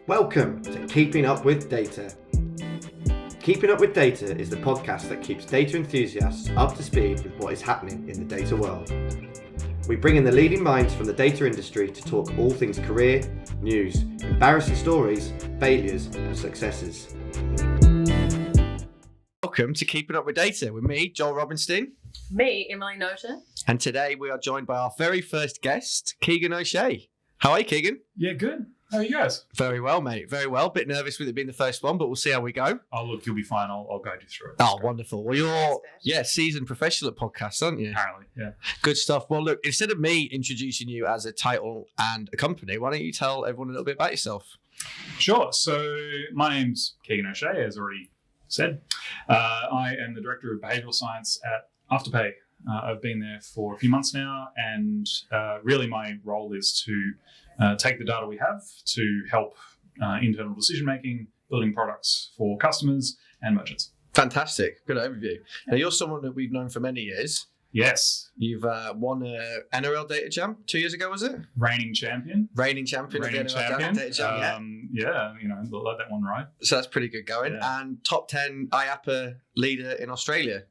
Welcome to Keeping Up with Data. Keeping Up with Data is the podcast that keeps data enthusiasts up to speed with what is happening in the data world. We bring in the leading minds from the data industry to talk all things career, news, embarrassing stories, failures and successes. Welcome to Keeping Up with Data with me, Joel Robinson. Me, Emily Nota. And today we are joined by our very first guest, Keegan O'Shea. How are you, Keegan? Yeah, good. How are you guys? Very well, mate. Very well. Bit nervous with it being the first one, but we'll see how we go. Oh, look, you'll be fine. I'll guide you through it. Oh, wonderful. Well, you're seasoned professional at podcasts, aren't you? Apparently, yeah. Good stuff. Well, look, instead of me introducing you as a title and a company, why don't you tell everyone a little bit about yourself? Sure. So my name's Keegan O'Shea, as already said. I am the Director of Behavioural Science at Afterpay. I've been there for a few months now, and really my role is to take the data we have to help internal decision-making, building products for customers and merchants. Fantastic. Good overview. Now, you're someone that we've known for many years. Yes. You've won a NRL Data Jam 2 years ago, was it? Reigning champion. Reigning champion of the NRL Data Jam, yeah, let that one ride. So that's pretty good going. Yeah. And top 10 IAPA leader in Australia.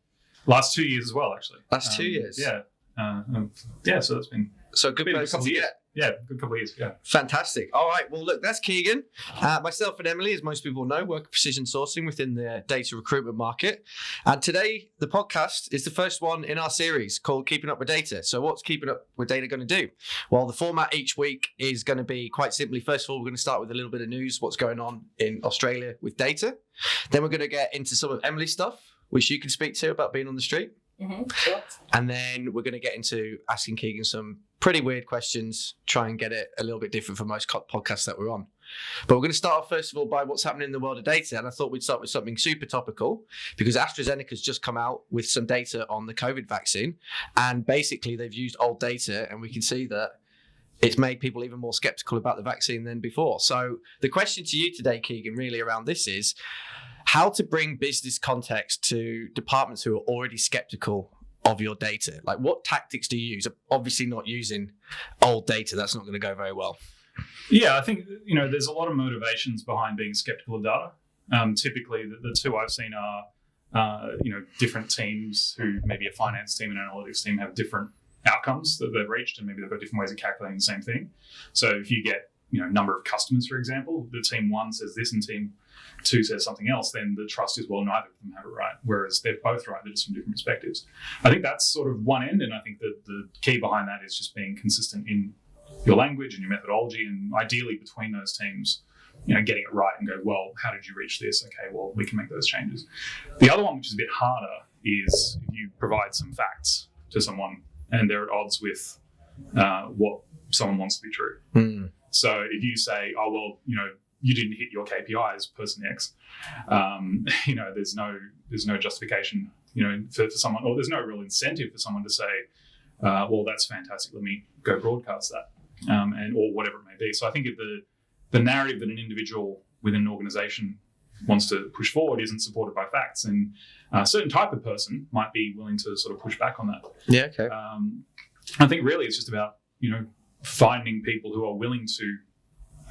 Last 2 years as well, actually. Last 2 years? Yeah. So that's been... So good place to get. Yeah, good couple of years, yeah. Fantastic. All right, well, look, that's Keegan. Myself and Emily, as most people know, work precision sourcing within the data recruitment market. And today, the podcast is the first one in our series called Keeping Up with Data. So what's Keeping Up with Data going to do? Well, the format each week is going to be quite simply, first of all, we're going to start with a little bit of news, what's going on in Australia with data. Then we're going to get into some of Emily's stuff, which you can speak to about being on the street. Mm-hmm. Sure. And then we're going to get into asking Keegan some pretty weird questions, try and get it a little bit different from most podcasts that we're on. But we're going to start off, first of all, by what's happening in the world of data. And I thought we'd start with something super topical because AstraZeneca's just come out with some data on the COVID vaccine. And basically, they've used old data, and we can see that it's made people even more skeptical about the vaccine than before. So the question to you today, Keegan, really around this is how to bring business context to departments who are already skeptical of your data. Like, what tactics do you use? Obviously not using old data. That's not going to go very well. Yeah, I think, there's a lot of motivations behind being skeptical of data. Typically, the two I've seen are, different teams who maybe a finance team and an analytics team have different outcomes that they've reached, and maybe they've got different ways of calculating the same thing. So if you get, number of customers, for example, the team one says this and team two says something else, then the trust is, well, neither of them have it right. Whereas they're both right, they're just from different perspectives. I think that's sort of one end, and I think that the key behind that is just being consistent in your language and your methodology, and ideally between those teams, getting it right and go, well, how did you reach this? Okay, well, we can make those changes. The other one, which is a bit harder, is if you provide some facts to someone and they're at odds with what someone wants to be true. Mm. So if you say, oh, well, you didn't hit your KPIs, person X, there's no justification, for someone, or there's no real incentive for someone to say, well, that's fantastic, let me go broadcast that, or whatever it may be. So I think if the narrative that an individual within an organization wants to push forward isn't supported by facts, and a certain type of person might be willing to sort of push back on that. Yeah, okay. I think really it's just about, finding people who are willing to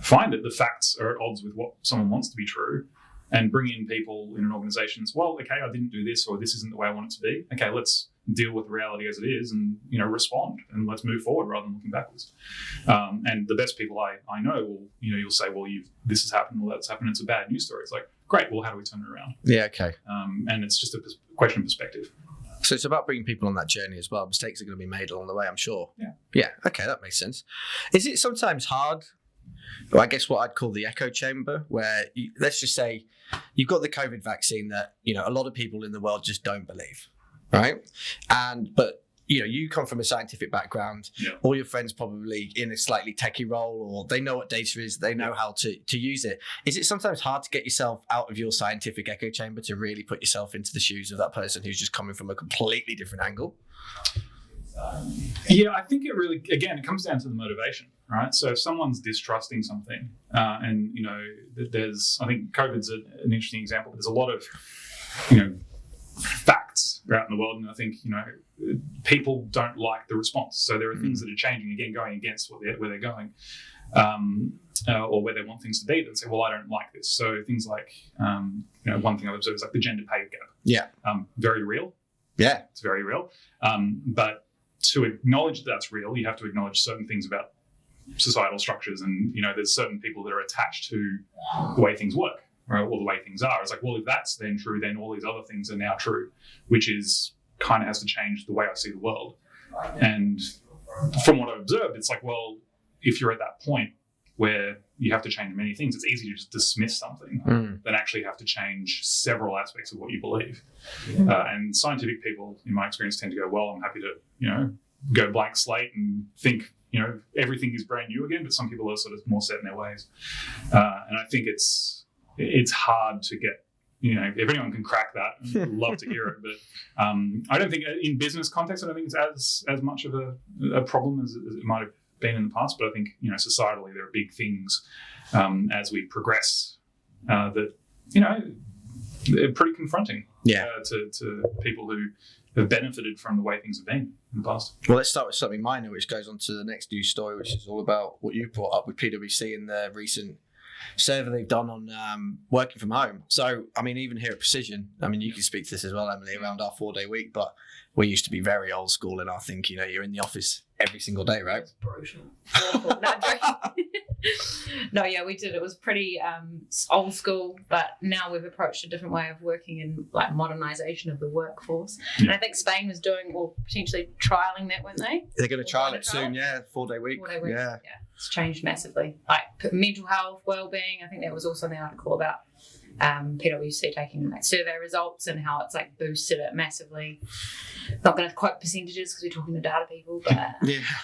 find that the facts are at odds with what someone wants to be true, and bring in people in an organization as well. Okay, I didn't do this, or this isn't the way I want it to be. Okay, let's deal with the reality as it is and, respond, and let's move forward rather than looking backwards. And the best people I know will, you'll say, well, this has happened, or that's happened. It's a bad news story. It's like, great, well, how do we turn it around? Yeah, okay. And it's just a question of perspective. So it's about bringing people on that journey as well. Mistakes are going to be made along the way, I'm sure. Yeah. Yeah, okay, that makes sense. Is it sometimes hard, or I guess what I'd call the echo chamber, where let's just say you've got the COVID vaccine that, a lot of people in the world just don't believe, right? But you come from a scientific background. Yeah. All your friends probably in a slightly techie role, or they know what data is, they know how to use it. Is it sometimes hard to get yourself out of your scientific echo chamber to really put yourself into the shoes of that person who's just coming from a completely different angle? Yeah, I think it comes down to the motivation, right? So if someone's distrusting something, and I think COVID's an interesting example. There's a lot of, facts out in the world, and I think people don't like the response. So there are things that are changing, again, going against where they're going. or where they want things to be, that say, well, I don't like this. So things like, one thing I've observed is like the gender pay gap. Yeah. Very real. Yeah. It's very real. But to acknowledge that that's real, you have to acknowledge certain things about societal structures. And, there's certain people that are attached to the way things work, right, or the way things are. It's like, well, if that's then true, then all these other things are now true, which is kind of has to change the way I see the world. And from what I've observed, it's like, well, if you're at that point where you have to change many things, it's easy to just dismiss something than actually have to change several aspects of what you believe. And scientific people, in my experience, tend to go, well, I'm happy to, go blank slate and think, everything is brand new again, but some people are sort of more set in their ways. And I think it's hard to get, if anyone can crack that, I'd love to hear it. But I don't think in business context, I don't think it's as much of a problem as it might have been in the past. But I think, societally, there are big things as we progress that, they're pretty confronting to people who have benefited from the way things have been in the past. Well, let's start with something minor, which goes on to the next news story, which is all about what you brought up with PwC and the recent survey they've done on working from home. So, even here at Precision, you can speak to this as well, Emily, around our 4-day week, but we used to be very old school in our thinking. You're in the office every single day, right? It's brutal. Awful. No, I'm joking. No, yeah, we did. It was pretty old school, but now we've approached a different way of working in like modernization of the workforce. Yeah. And I think Spain was doing or potentially trialing that, weren't they? They're going to trial it soon, 4-day week. 4-day week. Yeah. It's changed massively. Like mental health, well-being. I think that was also in the article about PwC taking like survey results and how it's like boosted it massively. Not going to quote percentages because we're talking to data people, but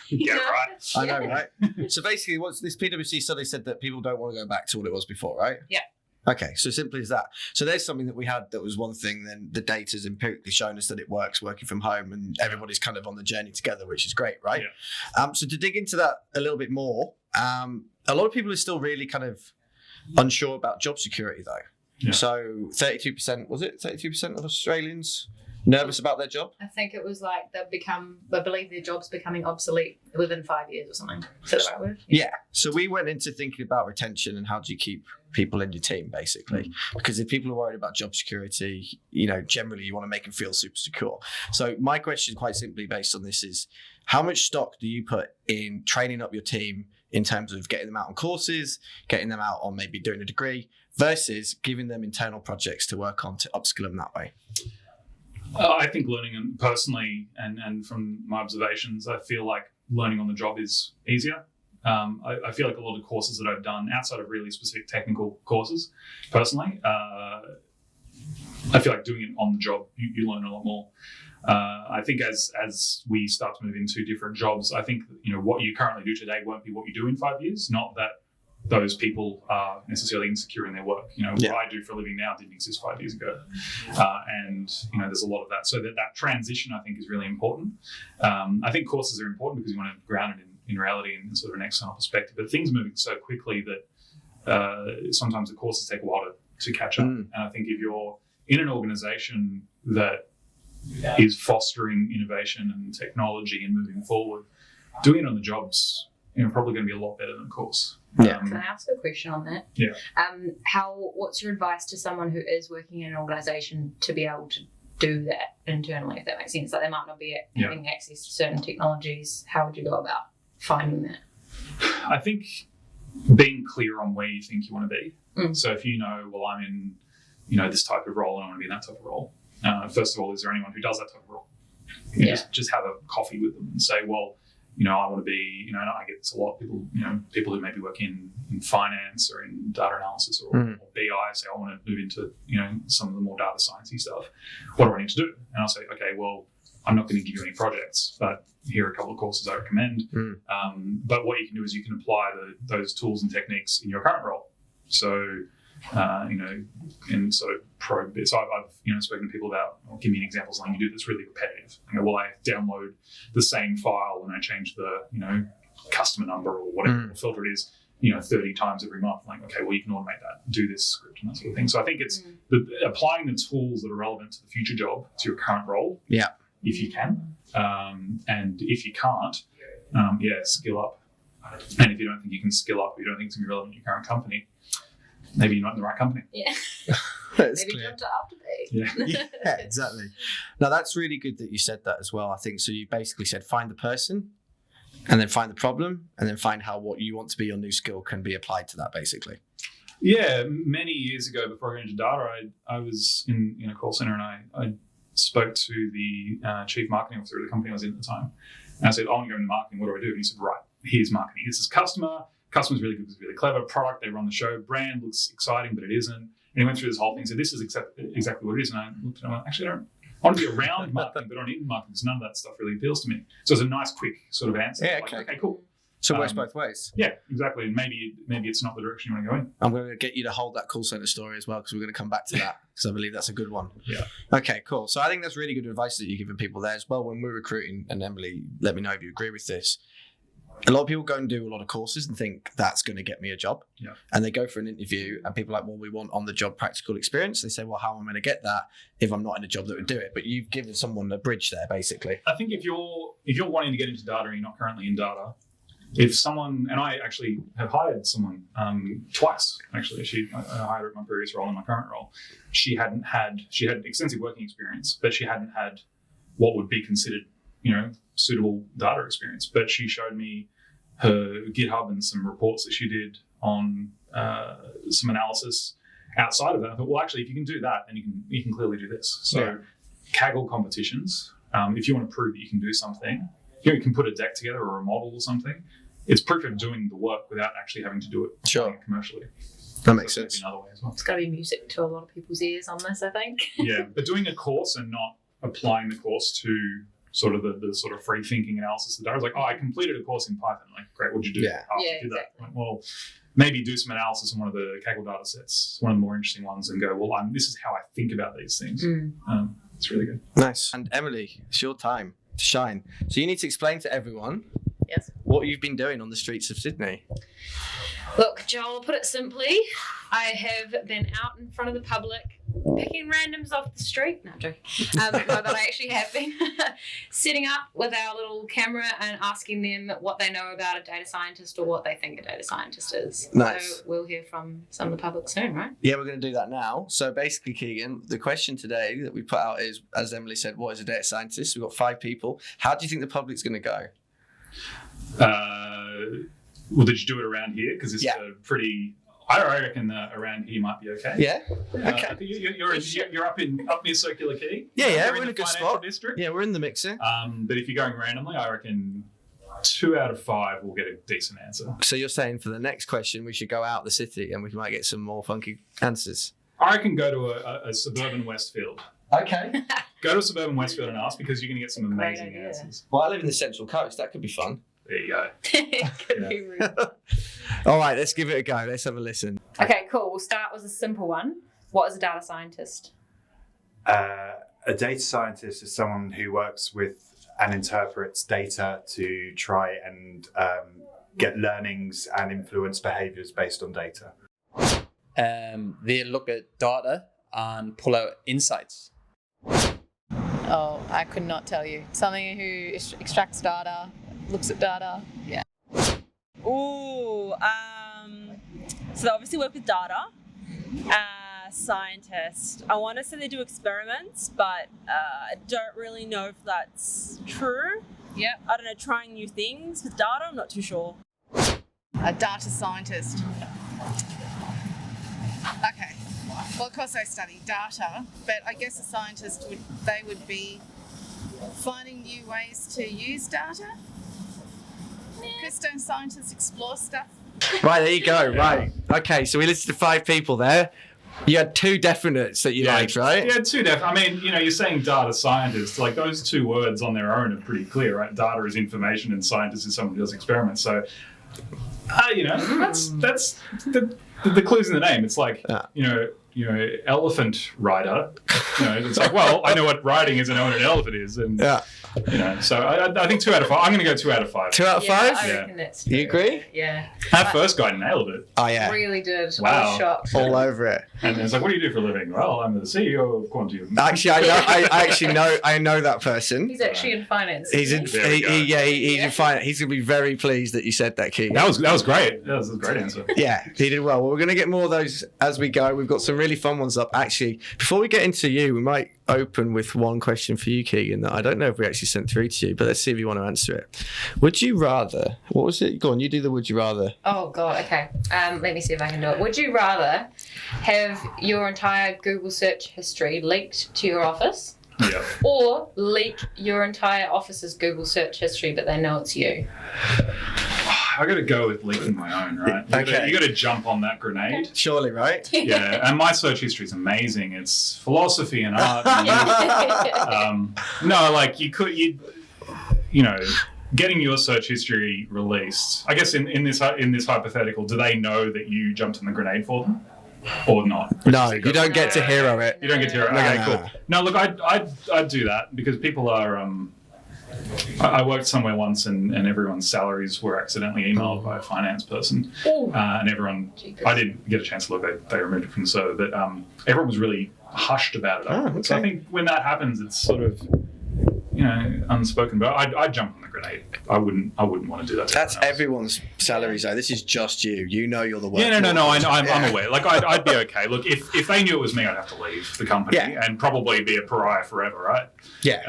Yeah, right. I know, right? So basically, what's this PwC study said that people don't want to go back to what it was before, right? Yeah. Okay, so simply as that. So there's something that we had that was one thing, then the data's empirically shown us that it works working from home and everybody's kind of on the journey together, which is great, right? Yeah. So to dig into that a little bit more, a lot of people are still really kind of unsure about job security though. Yeah. So 32%, was it? 32% of Australians nervous about their job? I think it was like I believe their job's becoming obsolete within 5 years or something. Is that the right word? Yeah. So we went into thinking about retention and how do you keep people in your team, basically. Because if people are worried about job security, generally you want to make them feel super secure. So my question, quite simply based on this, is how much stock do you put in training up your team in terms of getting them out on courses, getting them out on maybe doing a degree, versus giving them internal projects to work on to upskill them that way? I think learning personally and from my observations, I feel like learning on the job is easier. I feel like a lot of courses that I've done outside of really specific technical courses, personally, I feel like doing it on the job, you learn a lot more. I think as we start to move into different jobs, I think what you currently do today won't be what you do in 5 years. Not that those people are necessarily insecure in their work. What I do for a living now didn't exist 5 years ago. And there's a lot of that. So that transition, I think, is really important. I think courses are important because you want to ground it in reality and sort of an external perspective. But things moving so quickly that sometimes the courses take a while to catch up. And I think if you're in an organization that is fostering innovation and technology and moving forward, doing it on the job's probably going to be a lot better than a course. Yeah. Can I ask a question on that? Yeah. What's your advice to someone who is working in an organisation to be able to do that internally, if that makes sense? Like they might not be having access to certain technologies. How would you go about finding that? I think being clear on where you think you want to be. So if well, I'm in, this type of role and I want to be in that type of role. First of all, is there anyone who does that type of role? Just have a coffee with them and say, well, I want to be, and I get this a lot. People who maybe work in finance or in data analysis or BI say, I want to move into, some of the more data sciencey stuff. What do I need to do? And I'll say, okay, well, I'm not going to give you any projects, but here are a couple of courses I recommend. But what you can do is you can apply those tools and techniques in your current role. So, in sort of probe bits. So I've spoken to people about, give me an example of something you do that's really repetitive. I go, well, I download the same file and I change the, customer number or whatever filter it is, 30 times every month. Like, okay, well, you can automate that, do this script and that sort of thing. So I think it's applying the tools that are relevant to the future job to your current role. Yeah. If you can. And if you can't, skill up. And if you don't think you can skill up, or you don't think it's going to be relevant to your current company, maybe you're not in the right company. Yeah. It's Maybe clear. jump to Afterpay. Yeah. Yeah, exactly. Now that's really good that you said that as well. I think so. You basically said find the person, and then find the problem, and then find how what you want to be your new skill can be applied to that. Basically. Yeah, many years ago, before I got into data, I was in a call center, and I spoke to the chief marketing officer of the company I was in at the time. And I said, I want to go into marketing. What do I do? And he said, right, here's marketing. This is customer. Customer's really good. It's really clever. Product, they run the show. Brand looks exciting, but it isn't. And he went through this whole thing and said, this is exactly what it is. And I looked at him and went, actually, I want to be around marketing, but not in marketing, because none of that stuff really appeals to me. So it's a nice, quick sort of answer. Yeah, Like, okay. okay, cool. So it works both ways. Yeah, exactly. And maybe it's not the direction you want to go in. I'm going to get you to hold that call center story as well, because we're going to come back to that, because I believe that's a good one. Yeah. Okay, cool. So I think that's really good advice that you're giving people there as well when we're recruiting. And Emily, let me know if you agree with this. A lot of people go and do a lot of courses and think that's going to get me a job. Yeah. And they go for an interview and people are like, well, we want on-the-job practical experience. They say, well, how am I going to get that if I'm not in a job that would do it? But you've given someone a bridge there, basically. I think if you're wanting to get into data and you're not currently in data, if someone, and I actually have hired someone twice, actually. I hired her at my previous role and my current role. She had extensive working experience, but she hadn't had what would be considered, suitable data experience. But she showed me her GitHub and some reports that she did on some analysis outside of that. I thought, well, actually, if you can do that, then you can clearly do this. So Kaggle competitions, if you want to prove that you can do something, you can put a deck together or a model or something. It's proof of doing the work without actually having to do it commercially. That makes So sense. maybe another way as well. It's got to be music to a lot of people's ears on this, I think. Yeah, but doing a course and not applying the course to sort of the sort of free thinking analysis of data. I was like, I completed a course in Python. Like, great, what'd you do? Yeah. I did that. Like, well, maybe do some analysis on one of the Kaggle data sets, one of the more interesting ones, and go, well, this is how I think about these things. It's really good. Nice. And Emily, it's your time to shine. So you need to explain to everyone Yes. what you've been doing on the streets of Sydney. Look, Joel, put it simply, I have been out in front of the public picking randoms off the street. No, I'm joking. No, but I actually have been sitting up with our little camera and asking them what they know about a data scientist or what they think a data scientist is. Nice. So we'll hear from some of the public soon, right? Yeah, we're going to do that now. So basically, Keegan, the question today that we put out is, as Emily said, what is a data scientist? We've got 5 people. How do you think the public's going to go? Well, did you do it around here? Because it's Yeah. a pretty. I reckon around here might be okay. Yeah? Okay. You're up near Circular Quay. Yeah, You're we're in a the good financial spot. district. Yeah, we're in the mixer. But if you're going randomly, I reckon 2 out of 5 will get a decent answer. So you're saying for the next question, we should go out the city and we might get some more funky answers? I reckon go to a suburban Westfield. Okay. Go to a suburban Westfield and ask, because you're going to get some Great amazing idea. answers. Well, I live in the Central Coast. That could be fun. There you go. Could be rude. All right, let's give it a go. Let's have a listen. Okay, cool. We'll start with a simple one. What is a data scientist? A data scientist is someone who works with and interprets data to try and get learnings and influence behaviours based on data. They look at data and pull out insights. Oh, I could not tell you. Something who extracts data, looks at data. Yeah. Ooh, so they obviously work with data. Scientists. I want to say they do experiments, but I don't really know if that's true. Yep. I don't know, trying new things with data, I'm not too sure. A data scientist. Okay. Well, of course I study data, but I guess a scientist would be finding new ways to use data. Because don't scientists explore stuff? Right, there you go. Right. Okay, so we listed 5 people there. You had 2 definites that you liked, right? Yeah, 2 definitely. I mean, you're saying data scientist. Like, those 2 words on their own are pretty clear, right? Data is information and scientist is someone who does experiments. So, that's the clue's in the name. It's like, elephant rider It's like, well, I know what riding is and I know what an elephant is, and so I think 2 out of 5. I'm going to go 2 out of 5. 2 out of 5? I reckon that's true. You agree? Yeah. That first guy nailed it. Oh yeah, Really did. Wow. I was shocked. all over it. And it's like, what do you do for a living? Well, I'm the CEO of Quantium. Actually, I know that person. He's actually in finance. He's in, There we go. he's in finance. He's gonna be very pleased that you said that, Keegan. That was great. That was a great answer. Yeah, he did well. Well, we're going to get more of those as we go. We've got some really fun ones up. Actually, before we get into you, we might open with one question for you, Keegan, that I don't know if we actually sent through to you, but let's see if you want to answer it. Would you rather, what was it? Go on, you do the would you rather. Oh, God, okay. Let me see if I can do it. Would you rather have your entire Google search history leaked to your office Yeah. or leak your entire office's Google search history, but they know it's you? I got to go with leaking my own, right? Okay. You got to jump on that grenade. Surely, right? Yeah, and my search history is amazing. It's philosophy and art. No, like getting your search history released. I guess in this hypothetical, do they know that you jumped on the grenade for them, or not? No, you don't get to hero it. You don't get to hear it. No, Okay, no, cool. no. No, look, I'd do that because people are. I worked somewhere once and everyone's salaries were accidentally emailed by a finance person, and everyone. Jeepers. I didn't get a chance to look. They removed it from the server, but everyone was really hushed about it. Oh, okay. So I think when that happens, it's sort of unspoken. But I'd jump on the grenade. I wouldn't want to do that. To That's everyone else. everyone's salaries, though. This is just you. You know you're the worst. Yeah, no. I'm aware. Like, I'd be okay. Look, if they knew it was me, I'd have to leave the company and probably be a pariah forever, right? Yeah.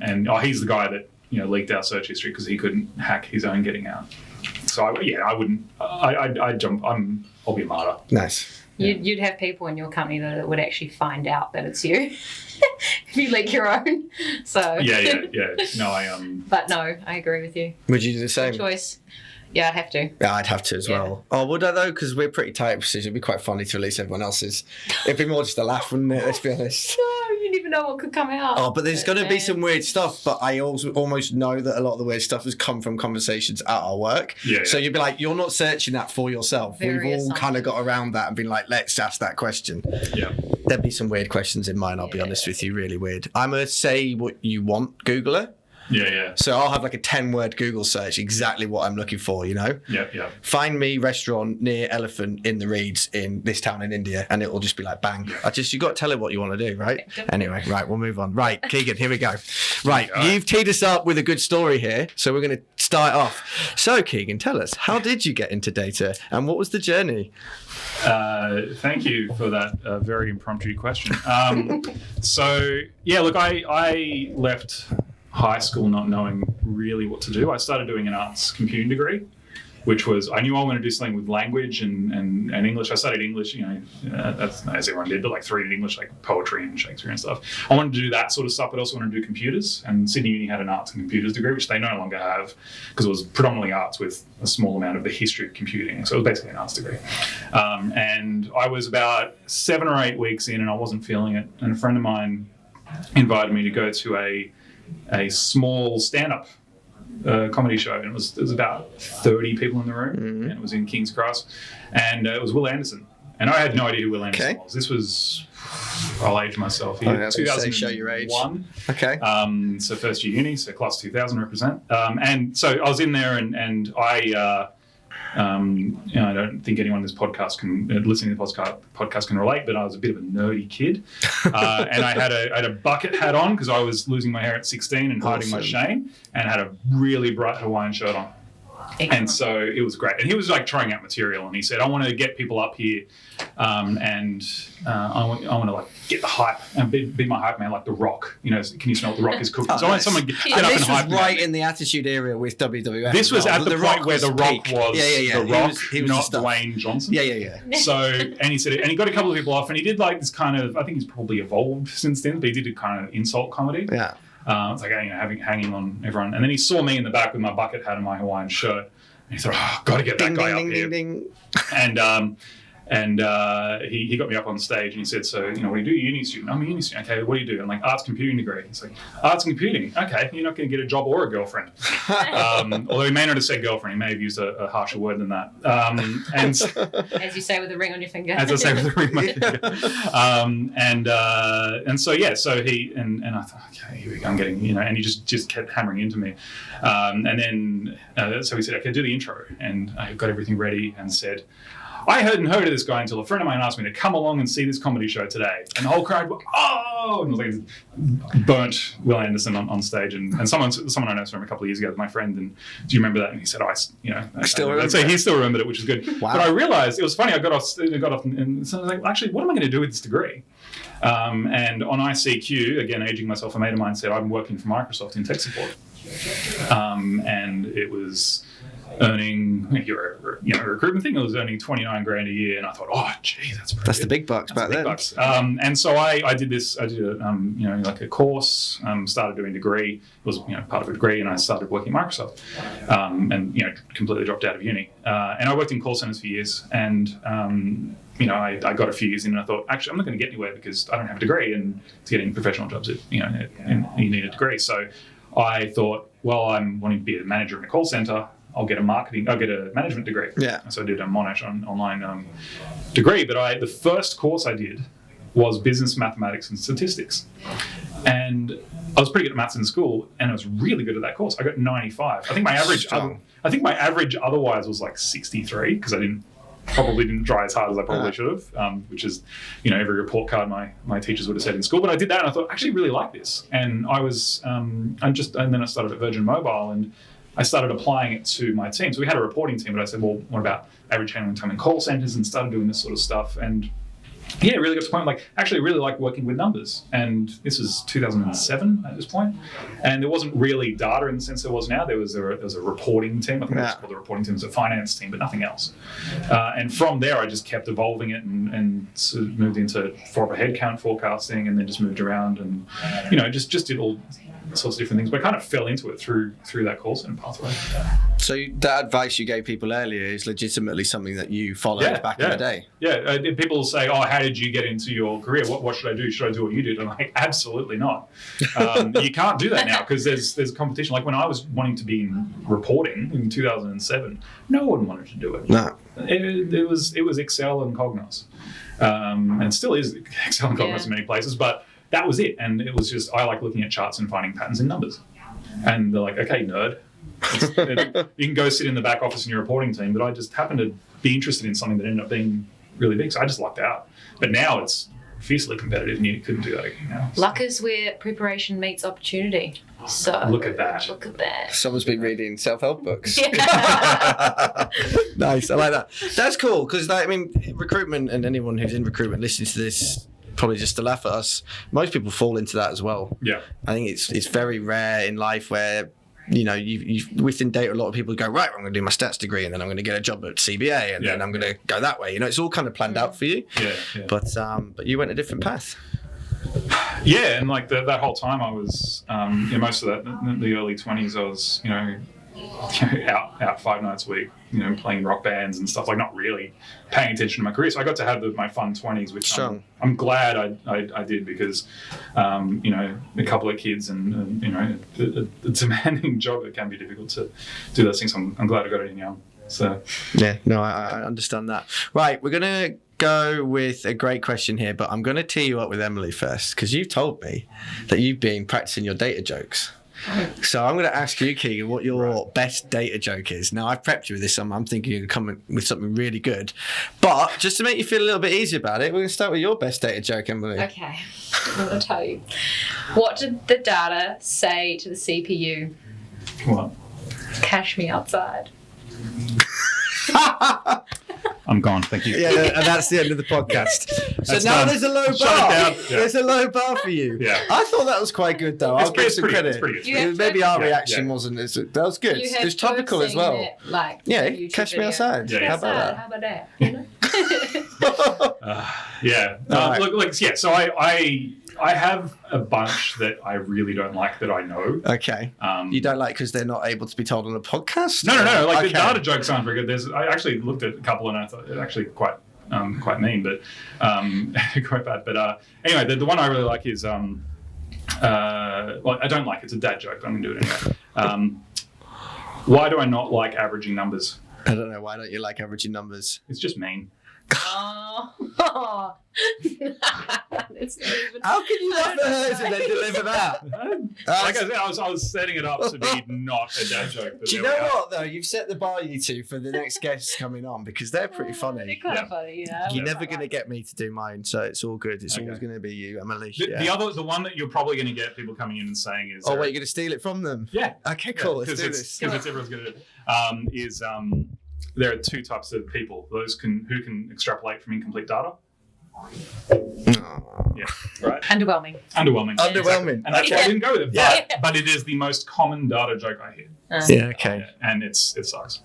And he's the guy that leaked our search history because he couldn't hack his own getting out. So I wouldn't. I'd jump. I'll be a martyr. Nice. You'd have people in your company that would actually find out that it's you if you leak your own. So Yeah. No, But no, I agree with you. Would you do the Good same? choice. Yeah, I'd have to. Yeah, I'd have to as well. Oh, would I though? Because we're pretty tight precision. It'd be quite funny to release everyone else's. It'd be more just a laugh, wouldn't it? Let's be honest. No, you never know what could come out. Oh, but there's going to be some weird stuff. But I also almost know that a lot of the weird stuff has come from conversations at our work. Yeah. So you'd be like, you're not searching that for yourself. Very We've all assumptive. kind of got around that and been like, let's ask that question. yeah. There'd be some weird questions in mine, I'll be honest with you, really weird. I'm going to say what you want, Googler. Yeah. So I'll have like a 10-word Google search, exactly what I'm looking for, Yeah. Find me restaurant near elephant in the reeds in this town in India, and it will just be like bang. You got to tell it what you want to do, right? Anyway, right, we'll move on. Right, Keegan, here we go. Right, you've teed us up with a good story here, so we're going to start off. So Keegan, tell us, how did you get into data and what was the journey? Thank you for that very impromptu question. So yeah, look, I left high school not knowing really what to do. I started doing an arts computing degree, which was, I knew I wanted to do something with language and English. I studied English, that's as everyone did, but like 3D English, like poetry and Shakespeare and stuff. I wanted to do that sort of stuff, but also wanted to do computers. And Sydney Uni had an arts and computers degree, which they no longer have because it was predominantly arts with a small amount of the history of computing. So it was basically an arts degree. And I was about 7 or 8 weeks in and I wasn't feeling it. And a friend of mine invited me to go to a small stand-up comedy show, and it was about 30 people in the room, and it was in King's Cross, and it was Will Anderson, and I had no idea who Will Anderson was. This was, I'll age myself here, I was gonna say, show your age. 2001. Okay. So first year uni, so class 2000 represent, and so I was in there, and I. I don't think anyone in this podcast listening to this podcast can relate, but I was a bit of a nerdy kid, and I had a bucket hat on because I was losing my hair at 16 and hiding my shame, and had a really bright Hawaiian shirt on. Excellent. And so it was great. And he was like trying out material, and he said, I want to get people up here, and I want to like get the hype and be my hype man, like The Rock. Can you smell what The Rock is cooking? So I want someone to get up and hype me. This was right in the Attitude Era with WWF. This was at the point where The Rock peak. was Yeah. The Rock, he was not the stuff. Dwayne Johnson. Yeah. So, and he said, and he got a couple of people off, and he did like this kind of, I think he's probably evolved since then, but he did a kind of insult comedy. Yeah. It's like, hanging on everyone. And then he saw me in the back with my bucket hat and my Hawaiian shirt. And he thought, got to get that guy up here. Ding. And he got me up on stage and he said, so, what do you do? Uni student. I'm a uni student. Okay, what do you do? I'm like, arts computing degree. He's like, arts and computing. Okay, you're not going to get a job or a girlfriend. Although he may not have said girlfriend. He may have used a harsher word than that. As you say with a ring on your finger. As I say with a ring on my finger. And so, so he, and I thought, okay, here we go. I'm getting, and he just kept hammering into me. And then, so he said, okay, do the intro. And I got everything ready and said, I hadn't heard of this guy until a friend of mine asked me to come along and see this comedy show today. And the whole crowd went, oh! And it was like burnt Will Anderson on stage. And someone I know from a couple of years ago, my friend, and do you remember that? And he said, I still remember it. So he still remembered it, which is good. Wow. But I realized, it was funny, I got off and so I was like, actually, what am I going to do with this degree? And on ICQ, again, aging myself, a mate of mine said, I'm working for Microsoft in tech support. And it was earning, a recruitment thing, it was earning 29 grand a year, and I thought, oh gee, that's the big bucks back then. And so I did like a course, started doing a degree. It was part of a degree, and I started working at Microsoft, and completely dropped out of uni. And I worked in call centers for years, and I got a few years in, and I thought, actually, I'm not going to get anywhere because I don't have a degree, and to get in professional jobs, you need a degree. So I thought, well, I'm wanting to be a manager in a call center. I'll get a management degree. Yeah. So I did a Monash online degree. But the first course I did was business mathematics and statistics. And I was pretty good at maths in school, and I was really good at that course. I got 95. I think my average otherwise was like 63 because I probably didn't try as hard as I probably should have, which is, every report card my teachers would have said in school. But I did that, and I thought, I actually really like this. And I was, and then I started at Virgin Mobile, and I started applying it to my team. So we had a reporting team, but I said, well, what about average handling time in call centers, and started doing this sort of stuff. And yeah, really got to the point, actually really like working with numbers. And this was 2007 at this point. And there wasn't really data in the sense there was now. There was a reporting team. I think it was called the reporting team. It was a finance team, but nothing else. And from there, I just kept evolving it and sort of moved into proper headcount forecasting, and then just moved around and, just did all sorts of different things, but I kind of fell into it through that call center pathway. So that advice you gave people earlier is legitimately something that you followed back in the day. Yeah, people say, "Oh, how did you get into your career? What should I do? Should I do what you did?" I'm like, absolutely not. You can't do that now because there's competition. Like when I was wanting to be in reporting in 2007, no one wanted to do it. No, it was Excel and Cognos, and still is Excel and Cognos in many places, but that was it. And it was just, I like looking at charts and finding patterns in numbers. And they're like, okay, nerd. You can go sit in the back office in your reporting team, but I just happened to be interested in something that ended up being really big. So I just lucked out. But now it's fiercely competitive, and you couldn't do that again now. Luck is where preparation meets opportunity. So look at that. Someone's been reading self-help books. Yeah. Nice, I like that. That's cool, because recruitment, and anyone who's in recruitment listening to this probably just to laugh at us, most people fall into that as well. Yeah, I think it's very rare in life where you within data, a lot of people go, right, I'm going to do my stats degree, and then I'm going to get a job at CBA, and then I'm going to go that way. It's all kind of planned out for you. Yeah. But you went a different path. Yeah, and that whole time I was, most of the early 20s, I was, out 5 nights a week, playing rock bands and stuff, not really paying attention to my career. So I got to have my fun 20s, which I'm glad I did, because, a couple of kids and a demanding job, it can be difficult to do those things. I'm glad I got it in young. So yeah, no, I understand that. Right, we're gonna go with a great question here, but I'm gonna tee you up with Emily first, because you've told me that you've been practicing your data jokes. So I'm going to ask you, Keegan, what your best data joke is. Now, I've prepped you with this. I'm thinking you're coming with something really good. But just to make you feel a little bit easier about it, we're going to start with your best data joke, Emily. Okay. I'm going to tell you. What did the data say to the CPU? What? Cash me outside. I'm gone. Thank you. Yeah, and that's the end of the podcast. So now there's a low bar. Yeah. There's a low bar for you. Yeah. I thought that was quite good, though. I'll give some credit. It's pretty good. Maybe our reaction wasn't. That was good. It was topical as well. It, Cash me outside. Yeah. How about that? Look. So I have a bunch that I really don't like that I know. Okay. You don't like because they're not able to be told on a podcast? No. The data jokes aren't very good. I actually looked at a couple, and I thought they're actually quite quite mean, but quite bad. But anyway, the one I really like is well, I don't like it's a dad joke, but I'm gonna do it anyway. Why do I not like averaging numbers? I don't know. Why don't you like averaging numbers? It's just mean. Oh. It's not even. How can you laugh at hers and then deliver that? Like I said, I was setting it up to be not a dad joke. But Do you know what though? You've set the bar, you two, for the next guests coming on because they're pretty They're funny. kind of funny, yeah. You're never going to get me to do mine, so it's all good. It's always going to be you, Emily. The one that you're probably going to get people coming in and saying is, oh wait, you're going to steal it from them? Yeah. Okay, cool. Let's do this. Because it's everyone's going to do it. There are two types of people: those who can extrapolate from incomplete data. Yeah, right. Underwhelming. Underwhelming. Underwhelming. And that's why I didn't go with it. Yeah. But it is the most common data joke I hear. Yeah, okay. And it sucks.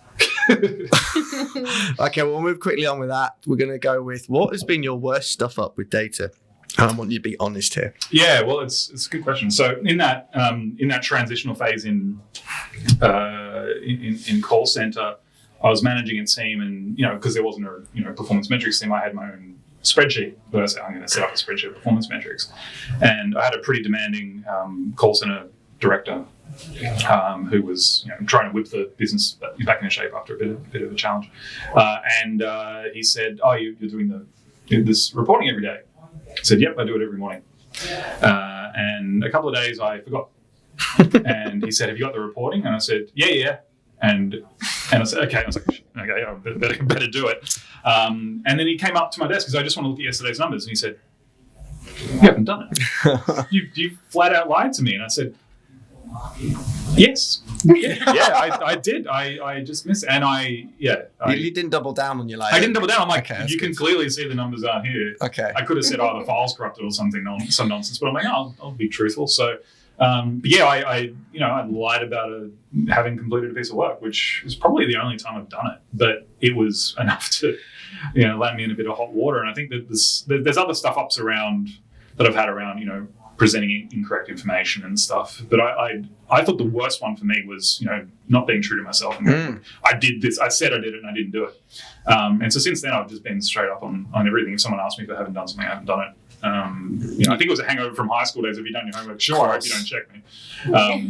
Okay, we'll move quickly on with that. We're going to go with what has been your worst stuff up with data? And I want you to be honest here. Yeah, well, it's a good question. So in that transitional phase in call center, I was managing a team, and because there wasn't a performance metrics team, I had my own spreadsheet. But I said I'm going to set up a spreadsheet of performance metrics, and I had a pretty demanding call center director who was trying to whip the business back into shape after a bit of a challenge, and he said, "Oh, you're doing this reporting every day." I said, "Yep, I do it every morning." And a couple of days I forgot, and he said, "Have you got the reporting?" And I said, "Yeah." And I said, "Okay." I was like, "Okay, I better do it." And then he came up to my desk because I just want to look at yesterday's numbers, and he said, "You haven't done it. You flat out lied to me." And I said, "Yes, I did. I just missed it." And you didn't double down on your lie. I didn't double down. I'm like, okay, you can clearly see the numbers are here. Okay. I could have said, "Oh, the file's corrupted" or something, some nonsense. But I'm like, I'll be truthful. So, I lied about having completed a piece of work, which is probably the only time I've done it. But it was enough to, land me in a bit of hot water. And I think that there's other stuff ups around that I've had around, presenting incorrect information and stuff. But I thought the worst one for me was, not being true to myself. And I did this. I said I did it, and I didn't do it. And so since then, I've just been straight up on everything. If someone asks me if I haven't done something, I haven't done it. I think it was a hangover from high school days. Have you done your homework? Sure. I hope you don't check me.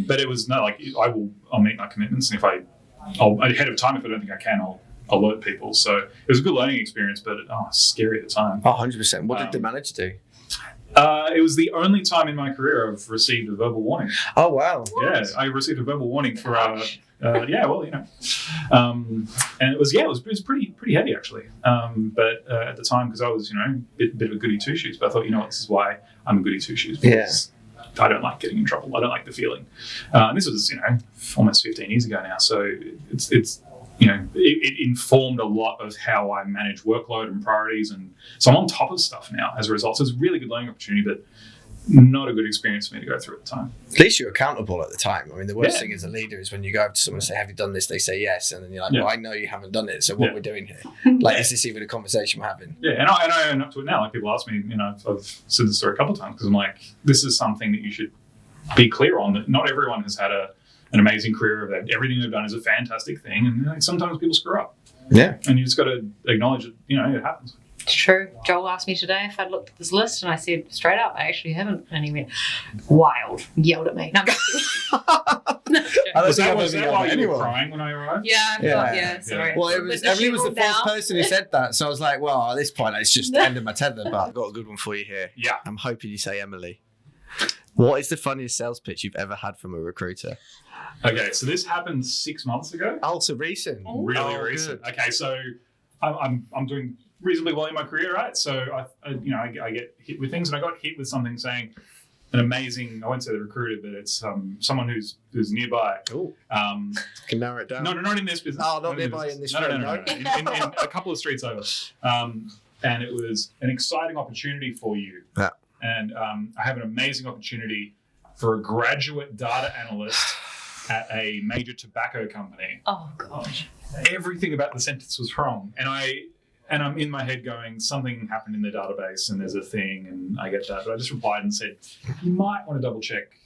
But it was I'll meet my commitments, and I'll ahead of time if I don't think I can, I'll alert people. So it was a good learning experience, but scary at the time. 100%. What did the manager do? It was the only time in my career I've received a verbal warning. Oh wow! Yeah, I received a verbal warning for and it was pretty heavy actually. But at the time, because I was bit of a goody two shoes, but I thought this is why I'm a goody two shoes. Because I don't like getting in trouble. I don't like the feeling. And this was almost 15 years ago now, so it's it informed a lot of how I manage workload and priorities, and so I'm on top of stuff now as a result. So it's a really good learning opportunity, but not a good experience for me to go through at the time. At least you're accountable at the time. I mean, the worst thing as a leader is when you go up to someone and say, "Have you done this?" They say yes, and then you're like, "Well, I know you haven't done it. So what we're doing here? Like, is this even a conversation we're having?" Yeah, and I own up to it now. Like people ask me, I've said this story a couple of times because I'm like, this is something that you should be clear on. That not everyone has had an amazing career. That everything they've done is a fantastic thing, and sometimes people screw up. Yeah, and you just got to acknowledge it. It happens. It's true. Joel asked me today if I'd looked at this list, and I said straight up, I actually haven't. And he went, "Wild!" Yelled at me. No, was that why you were crying when I arrived? Yeah. Sorry. Well, Emily was the first person who said that, so I was like, "Well, at this point, it's just the end of my tether." But I've got a good one for you here. Yeah, I'm hoping you say Emily. What is the funniest sales pitch you've ever had from a recruiter? Okay, so this happened 6 months ago. Oh, so recent. Really recent. Good. Okay, so I'm doing reasonably well in my career, right? So I get hit with things, and I got hit with something saying an amazing. I won't say the recruiter, but it's someone who's nearby. Oh, can narrow it down. No, not in this business. Oh, not nearby in this. No. In a couple of streets over. And it was an exciting opportunity for you. Yeah. And I have an amazing opportunity for a graduate data analyst at a major tobacco company. Oh gosh. Everything about the sentence was wrong, and I'm in my head going, something happened in the database and there's a thing, and I get that. But I just replied and said, you might want to double check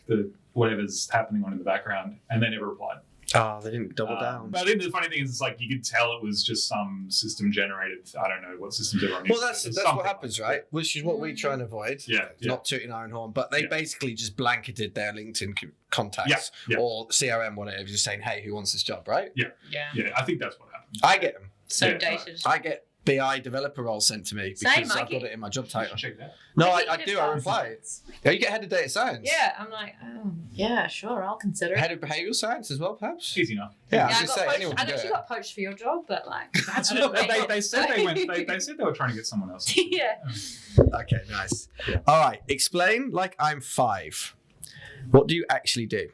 whatever's happening on in the background, and they never replied. Oh, they didn't double down. But I think the funny thing is, it's like you could tell it was just some system generated. I don't know what systems everyone Well, uses. that's what happens, right? Which is what we try and avoid. Yeah. Not tooting our own horn, but they Yeah. basically just blanketed their LinkedIn contacts Yeah. or CRM, whatever, just saying, "Hey, who wants this job?" Right? Yeah. Yeah, I think that's what happened. I get them. So Yeah, dated. I get BI developer roles sent to me because Same, I I've get- got it in my job You title. should check that. No, I I get do. I data reply. science. Yeah, you get head of data science. Yeah, I'm like, oh, yeah, sure, I'll consider it. Head of behavioural science as well, perhaps. Easy enough. Yeah, I I was got going to say poached. anyone I can do actually it. got poached for your job, but like, That's I don't what know. they said. They said they were trying to get someone else. Yeah. Okay, nice. All right, explain like I'm 5. What do you actually do?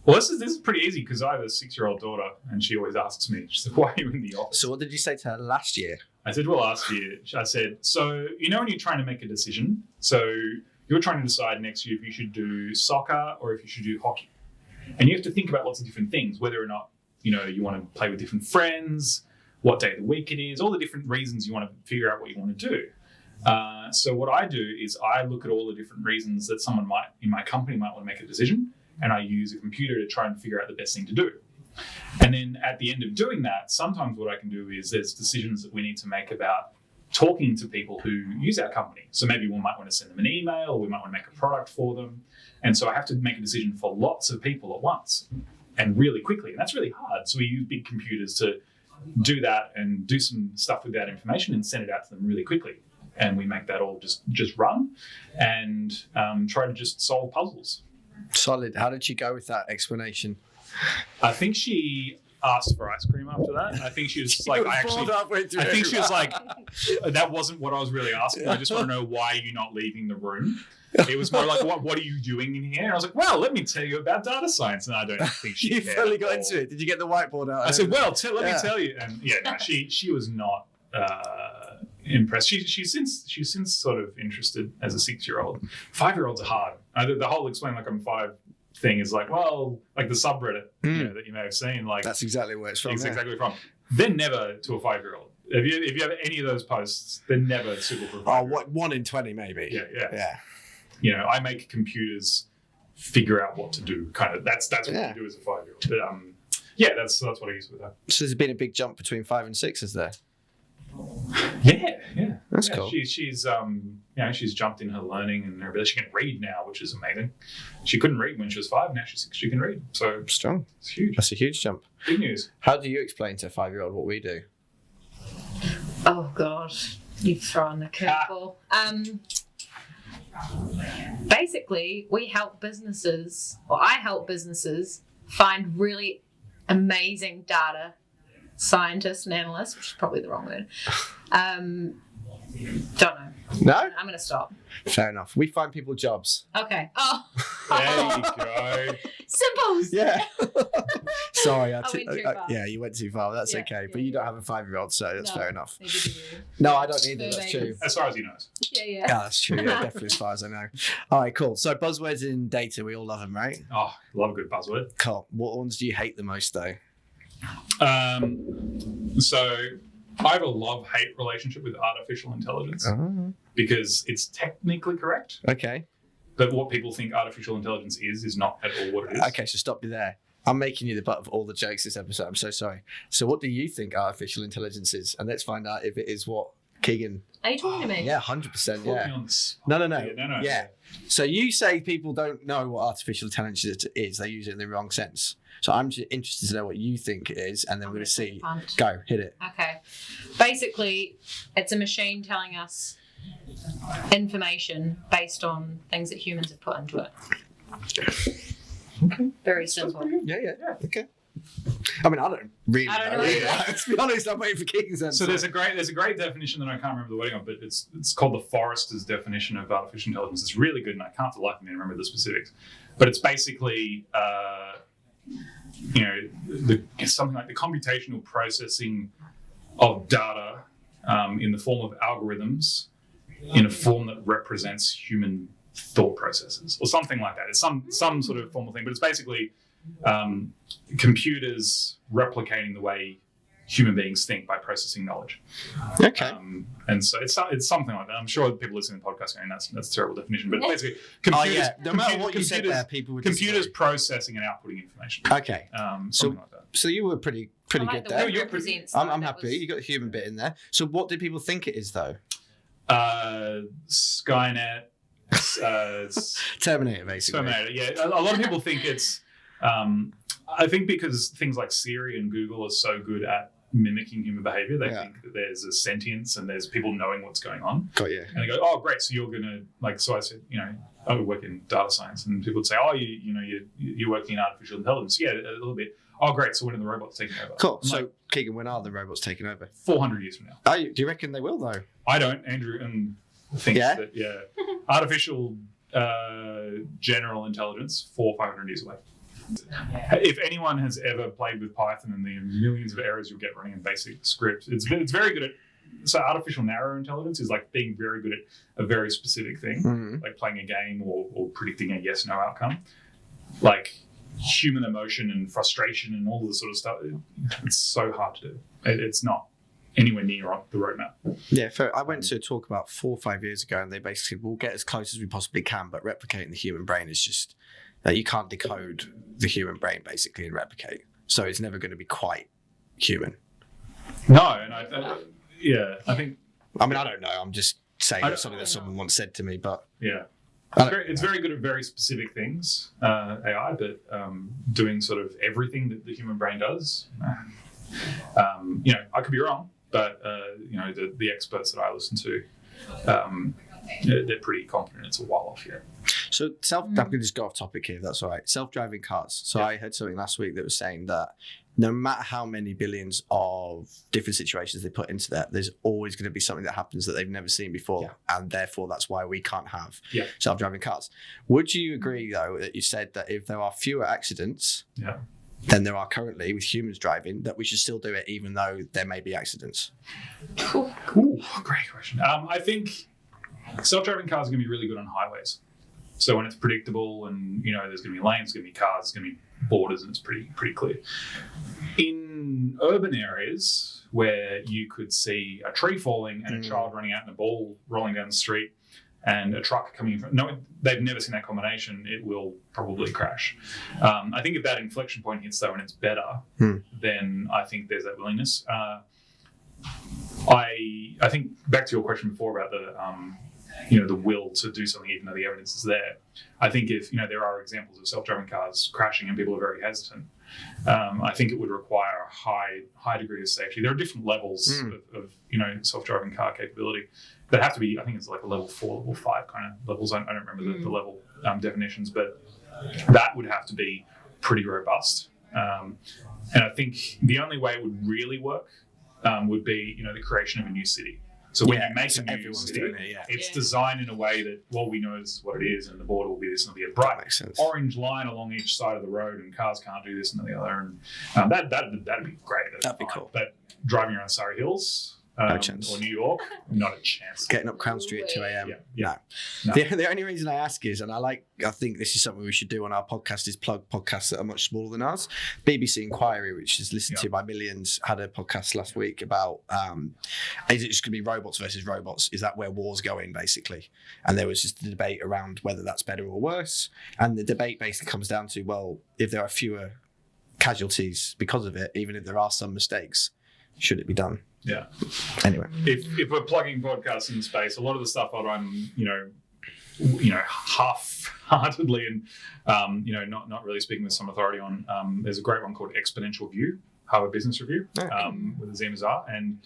Well, this is pretty easy because I have a 6-year-old daughter, and she always asks me, she's like, "Why are you in the office?" So what did you say to her last year? I said, well, last year, I said, so, you know, when you're trying to make a decision, so you're trying to decide next year if you should do soccer or if you should do hockey. And you have to think about lots of different things, whether or not, you know, you want to play with different friends, what day of the week it is, all the different reasons you want to figure out what you want to do. So what I do is I look at all the different reasons that someone might, in my company, might want to make a decision, and I use a computer to try and figure out the best thing to do. And then at the end of doing that, sometimes what I can do is there's decisions that we need to make about talking to people who use our company. So maybe we might want to send them an email, or we might want to make a product for them. And so I have to make a decision for lots of people at once and really quickly. And that's really hard. So we use big computers to do that and do some stuff with that information and send it out to them really quickly. And we make that all just run and try to just solve puzzles. Solid. How did she go with that explanation? I think she asked for ice cream after that. I think she was just like, I think she was like, that wasn't what I was really asking. I just want to know why you're not leaving the room. It was more like, what are you doing in here? And I was like, well, let me tell you about data science. And I don't think she You cared fully at got all. into it. Did you get the whiteboard out? I said, well, let me Yeah. tell you. And yeah, no, she was not impressed. She's since sort of interested as a 6-year-old. 5-year-olds are hard. The whole explain like I'm 5 thing is like, well, like the subreddit you know, that you may have seen. Like That's exactly where it's from. it's yeah. exactly from. They're never to a 5-year-old. If you have any of those posts, they're never suitable for a 5-year-old. what, 1 in 20 maybe. Yeah. You know, I make computers figure out what to do. Kind of. That's what Yeah. you do as a 5-year-old. But yeah, that's what I use with that. So there's been a big jump between 5 and 6, is there? Yeah. That's Yeah, cool. She's you know, she's jumped in her learning and her ability. She can read now, which is amazing. She couldn't read when she was 5. Now she's 6. She can read. So Strong. it's huge. That's a huge jump. Big news. How do you explain to a 5-year-old what we do? Oh God, you've thrown the curveball. Basically, we help businesses, or I help businesses find really amazing data scientists and analysts, which is probably the wrong word. Don't know. No? I'm going to stop. Fair enough. We find people jobs. Okay. Oh. There you go. Simples. Yeah. Sorry. I went too far. Yeah, you went too far. That's Yeah, okay. But yeah, you don't have a 5-year-old, so that's No. fair enough. Neither do you. No, I don't either. So That's they true. just- As far as he knows. Yeah. Yeah, that's true. Yeah, definitely as far as I know. All right, cool. So buzzwords in data, we all love them, right? Oh, love a good buzzword. Cool. What ones do you hate the most, though? So I have a love-hate relationship with artificial intelligence because it's technically correct, Okay. but what people think artificial intelligence is not at all what it is. Okay, so stop you there. I'm making you the butt of all the jokes this episode. I'm so sorry. So what do you think artificial intelligence is? And let's find out if it is what Keegan... Are you talking to me? Yeah, 100%, Put me yeah. on the spot. No. No. Yeah. So you say people don't know what artificial intelligence is. They use it in the wrong sense. So I'm just interested to know what you think it is, and then we're going to see. Punt. Go, hit it. Okay. Basically, it's a machine telling us information based on things that humans have put into it. Okay. Very simple. Yeah. Okay. I mean, I don't really I don't know know either. either. To be honest, I'm waiting for Keegan's answer. So there's a great definition that I can't remember the wording of, but it's called the Forrester's definition of artificial intelligence. It's really good, and I can't for the life of me remember the specifics. But it's basically something like the computational processing of data in the form of algorithms in a form that represents human thought processes or something like that. It's some sort of formal thing, but it's basically computers replicating the way human beings think by processing knowledge. Okay. And so it's something like that. I'm sure people listening to the podcast going, that's a terrible definition, but basically, No matter what you said there, people would computers disagree. processing and outputting information. Okay. Something like that. So you were pretty I like good the there. word represents. I'm that happy. was- You got the human bit in there. So what do people think it is, though? Skynet. Terminator, basically. Terminator. Yeah, a lot of people think it's. I think because things like Siri and Google are so good at mimicking human behavior, they think that there's a sentience and there's people knowing what's going on. Got you. And they go, "Oh, great! So you're gonna like." So I said, I work in data science, and people would say, "Oh, you're working in artificial intelligence." Yeah, a little bit. Oh, great! So when are the robots taking over? Cool. I'm So like, Keegan, when are the robots taking over? 400 years from now. Do you reckon they will, though? I don't. Andrew thinks that artificial general intelligence 400 or 500 years away. If anyone has ever played with Python and the millions of errors you'll get running in basic scripts, it's very good at. So artificial narrow intelligence is like being very good at a very specific thing, like playing a game or predicting a yes/no outcome. Like human emotion and frustration and all this sort of stuff. It's so hard to do. It's not anywhere near on the roadmap. Yeah, fair. I went to a talk about 4 or 5 years ago, and they basically will get as close as we possibly can, but replicating the human brain is just you can't decode the human brain basically and replicate. So it's never going to be quite human. No, and I think. I mean, I don't know. I'm just saying something that someone once said to me, but yeah. It's very good at very specific things, AI, but doing sort of everything that the human brain does. I could be wrong, but the experts that I listen to, they're pretty confident it's a while off yet. So I'm going to just go off topic here, if that's all right. Self-driving cars. So I heard something last week that was saying that no matter how many billions of different situations they put into that, there's always going to be something that happens that they've never seen before. And therefore, that's why we can't have self-driving cars. Would you agree, though, that you said that if there are fewer accidents than there are currently with humans driving, that we should still do it even though there may be accidents? Ooh, great question. I think self-driving cars are going to be really good on highways. So when it's predictable and, there's going to be lanes, there's going to be cars, there's going to be borders, and it's pretty clear. In urban areas where you could see a tree falling and a child running out and a ball rolling down the street and a truck coming in front, they've never seen that combination, it will probably crash. I think if that inflection point hits, though, and it's better, then I think there's that willingness. I think back to your question before about the will to do something even though the evidence is there. I think if there are examples of self-driving cars crashing and people are very hesitant, I think it would require a high degree of safety. There are different levels of self-driving car capability that have to be. I think it's like a level 4, level 5 kind of levels. I don't remember the level definitions, but that would have to be pretty robust. And I think the only way it would really work would be the creation of a new city. So when you make a new city, it's designed in a way that, we know this is what it is, and the border will be this, and it'll be a bright orange line along each side of the road, and cars can't do this and the other, and that'd be great. That'd be cool. But driving around Surrey Hills, no chance. Or New York, not a chance. Getting up Crown Street at 2 a.m. No. The only reason I ask is, and I think this is something we should do on our podcast, is plug podcasts that are much smaller than ours. BBC Inquiry, which is listened to by millions, had a podcast last week about is it just going to be robots versus robots? Is that where war's going, basically? And there was just a debate around whether that's better or worse. And the debate basically comes down to, well, if there are fewer casualties because of it, even if there are some mistakes, should it be done? Yeah. Anyway, if we're plugging podcasts in space, a lot of the stuff I run, half-heartedly and not really speaking with some authority on. There's a great one called Exponential View, Harvard Business Review, with Azim Azhar, and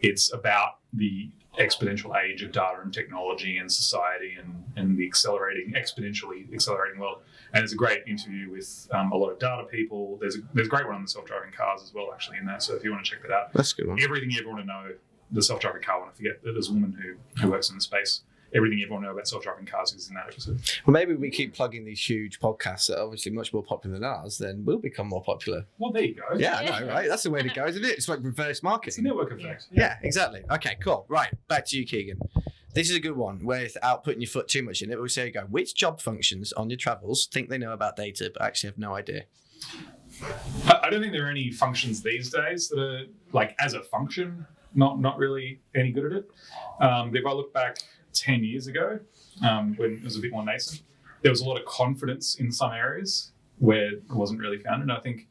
it's about the exponential age of data and technology and society and the exponentially accelerating world. And there's a great interview with a lot of data people. There's a great one on the self-driving cars as well, actually, in there. So if you want to check that out, that's a good one. Everything you ever want to know, the self-driving car one. I forget that there's a woman who works in the space. Everything you ever want to know about self-driving cars is in that episode. Well, maybe we keep plugging these huge podcasts that are obviously much more popular than ours, then we'll become more popular. Well, there you go. Yeah, I know, right? That's the way to go, isn't it? It's like reverse marketing. It's a network effect. Yeah, exactly. Okay, cool. Right, back to you, Keegan. This is a good one, without putting your foot too much in it. We'll say, which job functions on your travels think they know about data but actually have no idea? I don't think there are any functions these days that are like as a function, not really any good at it. But if I look back 10 years ago, when it was a bit more nascent, there was a lot of confidence in some areas where it wasn't really found. And I think,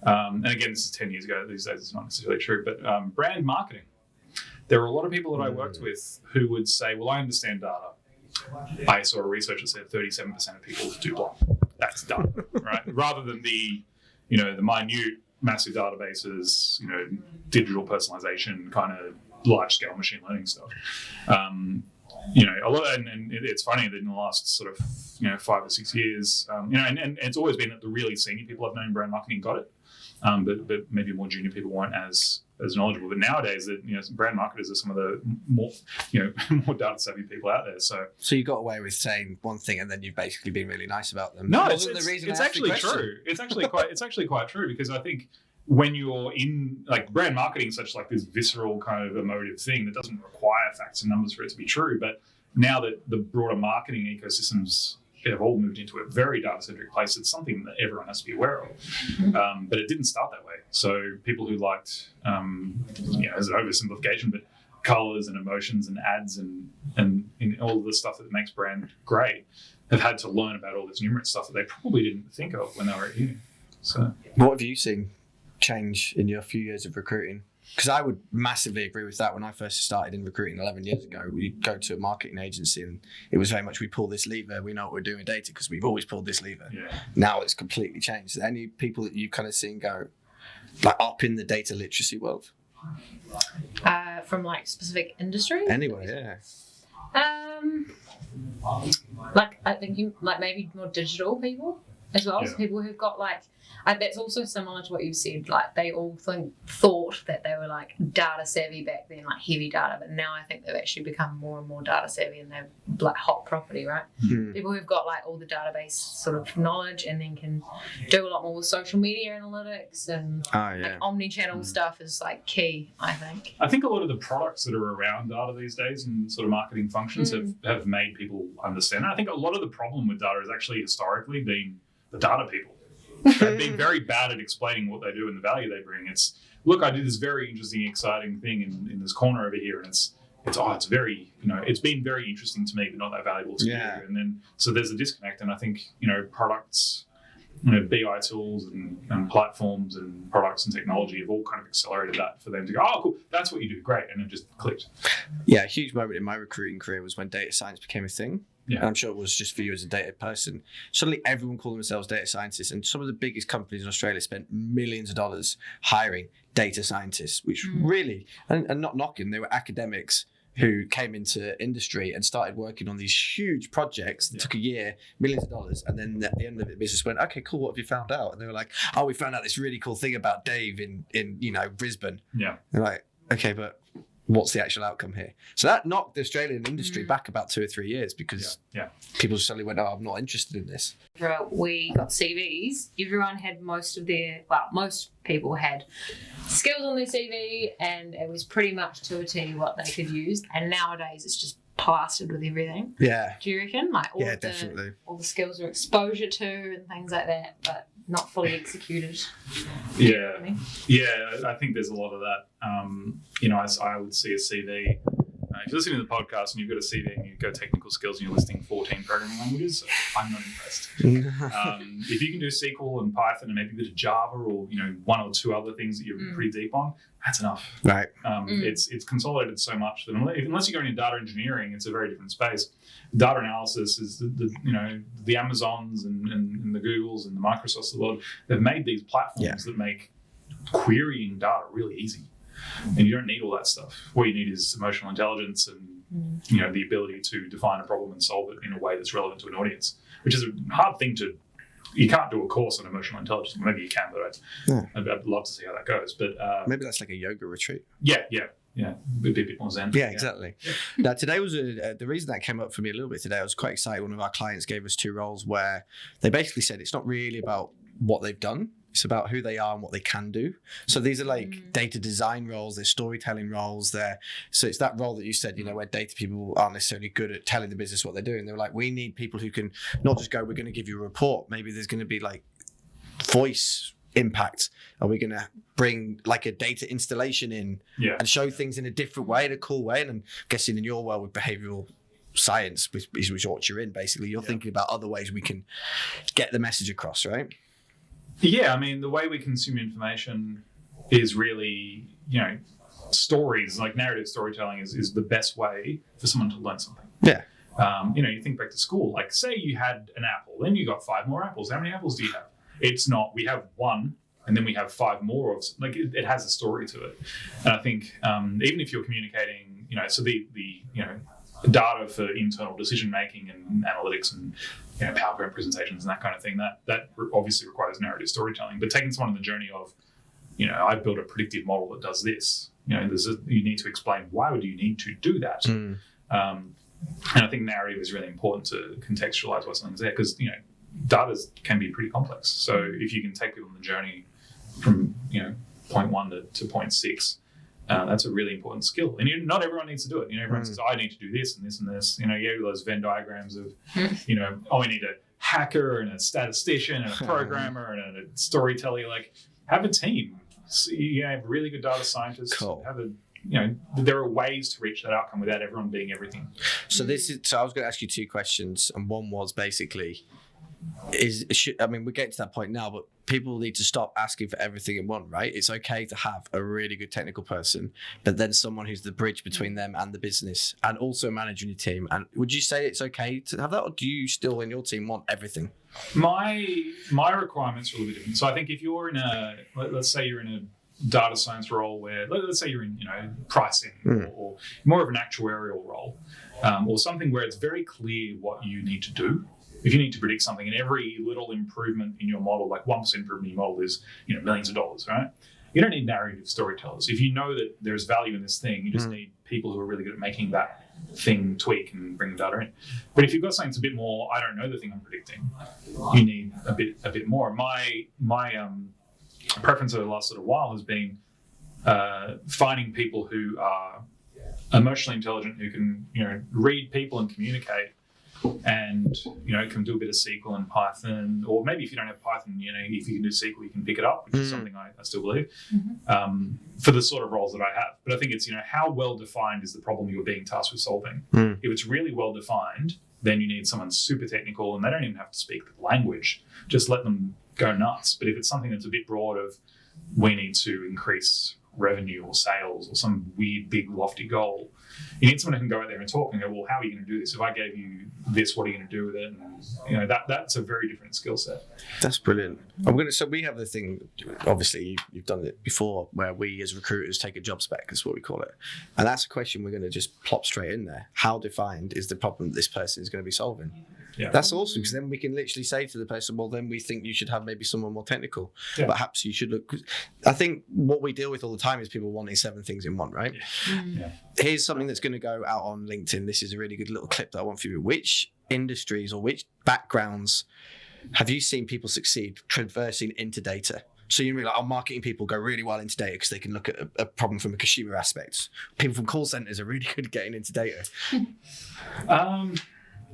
and again, this is 10 years ago, these days it's not necessarily true, but brand marketing. There were a lot of people that I worked with who would say, well, I understand data. I saw a research that said 37% of people do blah. That's done, right? Rather than the minute, massive databases, digital personalization, kind of large-scale machine learning stuff. A lot, and it's funny that in the last sort of 5 or 6 years, and it's always been that the really senior people I've known in brand marketing got it, but maybe more junior people weren't as knowledgeable. But nowadays, that brand marketers are some of the more more data savvy people out there. So you got away with saying one thing, and then you've basically been really nice about them. No, That it's wasn't the reason it's I asked the actually question. true. It's actually quite true, because I think when you're in like brand marketing, such like this visceral kind of emotive thing that doesn't require facts and numbers for it to be true. But now that the broader marketing ecosystems have all moved into a very data-centric place, it's something that everyone has to be aware of. But it didn't start that way. So people who liked, as an oversimplification, but colors and emotions and ads and all of the stuff that makes brand great, have had to learn about all this numerous stuff that they probably didn't think of when they were at uni. So, What have you seen change in your few years of recruiting? Because I would massively agree with that. When I first started in recruiting 11 years ago, we'd go to a marketing agency and it was very much, we pull this lever, we know what we're doing with data because we've always pulled this lever. yeah. Now it's completely changed. Are there any people that you've kind of seen go like up in the data literacy world? From like specific industries? Anyway, yeah. Like I think maybe more digital people as well. Yeah. So people who've got like, that's also similar to what you said. Like they all thought that they were like data savvy back then, like heavy data, but now I think they've actually become more and more data savvy, and they're like hot property, right? People who've got like all the database sort of knowledge, and then can do a lot more with social media analytics and like omni-channel stuff is like key, I think. I think a lot of the products that are around data these days and sort of marketing functions have made people understand it. I think a lot of the problem with data has actually historically been the data people. They've been very bad at explaining what they do and the value they bring. It's, look, I did this very interesting, exciting thing in this corner over here, and it's very, it's been very interesting to me, but not that valuable to you. And then, so there's a disconnect. And I think, products, BI tools and platforms and products and technology have all kind of accelerated that for them to go, oh, cool, that's what you do, great. And it just clicked. Yeah, a huge moment in my recruiting career was when data science became a thing. Yeah. And I'm sure it was just for you as a data person. Suddenly everyone called themselves data scientists, and some of the biggest companies in Australia spent millions of dollars hiring data scientists, which really, and not knocking, they were academics who came into industry and started working on these huge projects that took a year, millions of dollars, and then at the end of it, business went, okay, cool, what have you found out? And they were like, oh, we found out this really cool thing about Dave in Brisbane. Yeah. They're like, okay, but what's the actual outcome here? So that knocked the Australian industry back about 2 or 3 years because people suddenly went, oh, I'm not interested in this. We got CVs. Everyone had most people had skills on their CV, and it was pretty much to a T what they could use. And nowadays it's just plastered with everything. Yeah. Do you reckon? Like definitely. All the skills are exposure to and things like that, but not fully executed. Yeah. I think there's a lot of that. I would see a CV. If you're listening to the podcast and you've got a CV and you go technical skills and you're listing 14 programming languages, I'm not impressed. If you can do SQL and Python and maybe a bit of Java or 1 or 2 other things that you're pretty deep on, that's enough. Right. It's consolidated so much that unless you're going into data engineering, it's a very different space. Data analysis is the Amazons and the Googles and the Microsofts of the world. They've made these platforms that make querying data really easy. And you don't need all that stuff. What you need is emotional intelligence and the ability to define a problem and solve it in a way that's relevant to an audience, which is a hard thing to. You can't do a course on emotional intelligence. Maybe you can, but I'd love to see how that goes. But maybe that's like a yoga retreat. Yeah, a bit more zen. Yeah, exactly. Now today was the reason that came up for me a little bit today. I was quite excited. One of our clients gave us 2 roles where they basically said it's not really about what they've done. It's about who they are and what they can do. So these are like data design roles, they're storytelling roles. So it's that role that you said, where data people aren't necessarily good at telling the business what they're doing. They were like, we need people who can not just go, we're going to give you a report. Maybe there's going to be like voice impact? Are we going to bring like a data installation in and show things in a different way, in a cool way? And I'm guessing in your world with behavioural science, which is what you're in, basically, you're thinking about other ways we can get the message across, right? Yeah, I mean, the way we consume information is really, stories, like narrative storytelling is the best way for someone to learn something. Yeah. You think back to school, like say you had an apple, then you got 5 more apples. How many apples do you have? It's not, we have 1 and then we have 5 more of, like it has a story to it. And I think even if you're communicating, so the data for internal decision making and analytics and PowerPoint presentations and that kind of thing, that obviously requires narrative storytelling. But taking someone on the journey of, I've built a predictive model that does this. You need to explain why would you need to do that. And I think narrative is really important to contextualize what something's there, because data can be pretty complex. So if you can take people on the journey from point 1 to point 6. That's a really important skill, and not everyone needs to do it. Everyone says, "I need to do this and this and this." You have those Venn diagrams of, we need a hacker and a statistician and a programmer and a storyteller. Like, have a team. So you have really good data scientists. Cool. Have a, there are ways to reach that outcome without everyone being everything. So I was going to ask you 2 questions, and one was basically, we're getting to that point now, but people need to stop asking for everything in one, right? It's okay to have a really good technical person, but then someone who's the bridge between them and the business, and also managing your team. And would you say it's okay to have that, or do you still in your team want everything? My requirements are a little bit different. So I think if you're in let's say you're in a data science role where, let's say you're in pricing or more of an actuarial role, or something where it's very clear what you need to do. If you need to predict something and every little improvement in your model, like 1% improvement in your model is millions of dollars, right? You don't need narrative storytellers. If you know that there's value in this thing, you just need people who are really good at making that thing tweak and bring the data in. But if you've got something that's a bit more, I don't know the thing I'm predicting, you need a bit more. My preference over the last little while has been finding people who are emotionally intelligent, who can read people and communicate, and can do a bit of SQL and Python, or maybe if you don't have Python, if you can do SQL, you can pick it up, which is something I still believe, for the sort of roles that I have. But I think it's how well defined is the problem you're being tasked with solving. If it's really well defined, then you need someone super technical, and they don't even have to speak the language. Just let them go nuts. But if it's something that's a bit broad of, we need to increase revenue or sales or some weird big lofty goal, you need someone who can go out there and talk and go, well, how are you going to do this? If I gave you this, what are you going to do with it? And that's a very different skill set. That's brilliant. So we have the thing, obviously you've done it before, where we as recruiters take a job spec, is what we call it. And that's a question we're going to just plop straight in there. How defined is the problem that this person is going to be solving? Yeah. That's awesome, because then we can literally say to the person, well, then we think you should have maybe someone more technical. Yeah. Perhaps you should look. I think what we deal with all the time is people wanting 7 things in one, right? Yeah. Here's something that's going to go out on LinkedIn. This is a really good little clip that I want for you. Which industries or which backgrounds have you seen people succeed traversing into data? So you're like, marketing people go really well into data because they can look at a problem from a consumer aspect. People from call centers are really good at getting into data.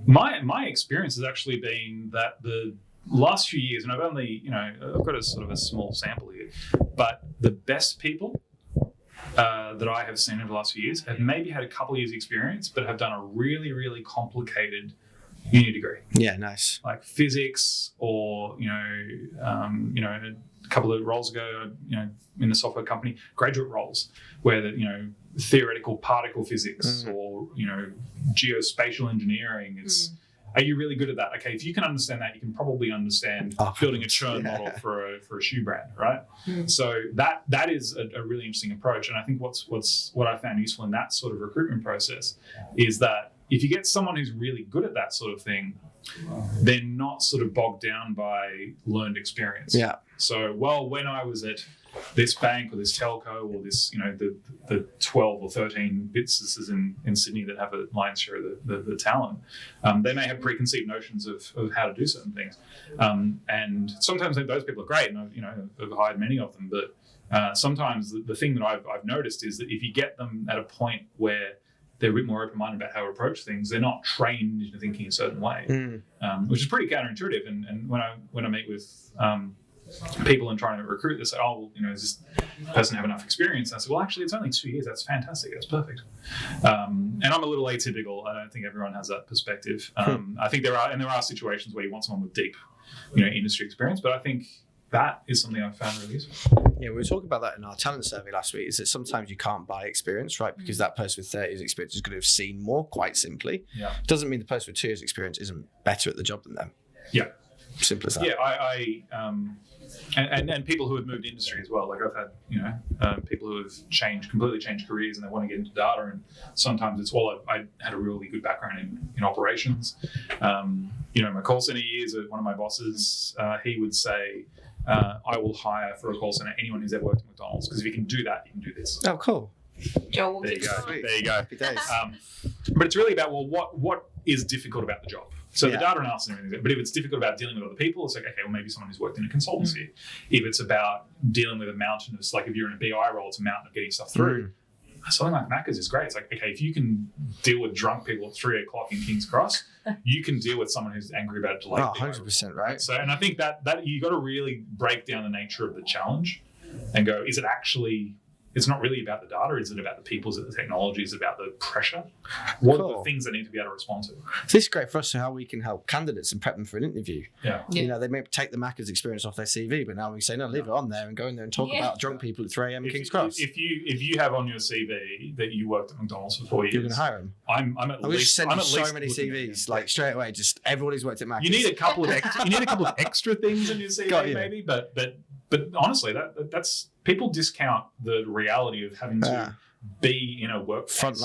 My experience has actually been that the last few years, and I've only, I've got a sort of a small sample here, but the best people that I have seen over the last few years have maybe had a couple of years experience, but have done a really, really complicated uni degree. Yeah, nice. Like physics, or a couple of roles ago, in the software company, graduate roles where the theoretical particle physics or geospatial engineering. It's are you really good at that? Okay, if you can understand that, you can probably understand building a churn model for a shoe brand, right? So that is a really interesting approach, and I think what I found useful in that sort of recruitment process is that if you get someone who's really good at that sort of thing, they're not sort of bogged down by learned experience. Yeah. So, when I was at this bank or this telco or this, the 12 or 13 businesses in Sydney that have a lion's share of the talent, they may have preconceived notions of how to do certain things. And sometimes those people are great, and I've hired many of them. But sometimes the thing that I've noticed is that if you get them at a point where they're a bit more open-minded about how to approach things, they're not trained into thinking a certain way, which is pretty counterintuitive. And when I meet with people and trying to recruit, they say, oh, well, does this person have enough experience? And I said, well, actually, it's only 2 years. That's fantastic. That's perfect. And I'm a little atypical. I don't think everyone has that perspective. I think there are situations where you want someone with deep, industry experience, but I think that is something I've found really useful. Yeah, we were talking about that in our talent survey last week, is that sometimes you can't buy experience, right? Because that person with 30 years experience is going to have seen more, quite simply. Yeah. Doesn't mean the person with 2 years experience isn't better at the job than them. Yeah. Simple as that. Yeah, and people who have moved industry as well. Like I've had, people who have completely changed careers and they want to get into data. And sometimes it's, I had a really good background in operations. My call center years, one of my bosses, he would say, I will hire for a call center anyone who's ever worked at McDonald's, because if you can do that, you can do this. Oh, cool. Joel, There you go. keep There you go. Happy days. But it's really about, what is difficult about the job? So the data analysis and everything, but if it's difficult about dealing with other people, it's like, okay, well, maybe someone who's worked in a consultancy. If it's about dealing with a mountain of, like if you're in a BI role, it's a mountain of getting stuff through. Something like Macca's is great. It's like, okay, if you can deal with drunk people at 3 o'clock in King's Cross, you can deal with someone who's angry about a delay. 100%, right? So, and I think that you got to really break down the nature of the challenge and go, is it actually, it's not really about the data. Is it about the people? Is it the technology? Is it about the pressure? What are the things that need to be able to respond to? This is great for us, so how we can help candidates and prep them for an interview. Yeah. They may take the Macca's experience off their CV, but now we say, no, leave it on there and go in there and talk about drunk people at 3 a.m. in King's Cross. If you have on your CV that you worked at McDonald's for 4 years, you're going to hire them. I'm at least sending so many CVs, like straight away, just everyone who's worked at Macca's. You need a couple of extra things in your CV, maybe, but honestly, that's people discount the reality of having to be in a workplace.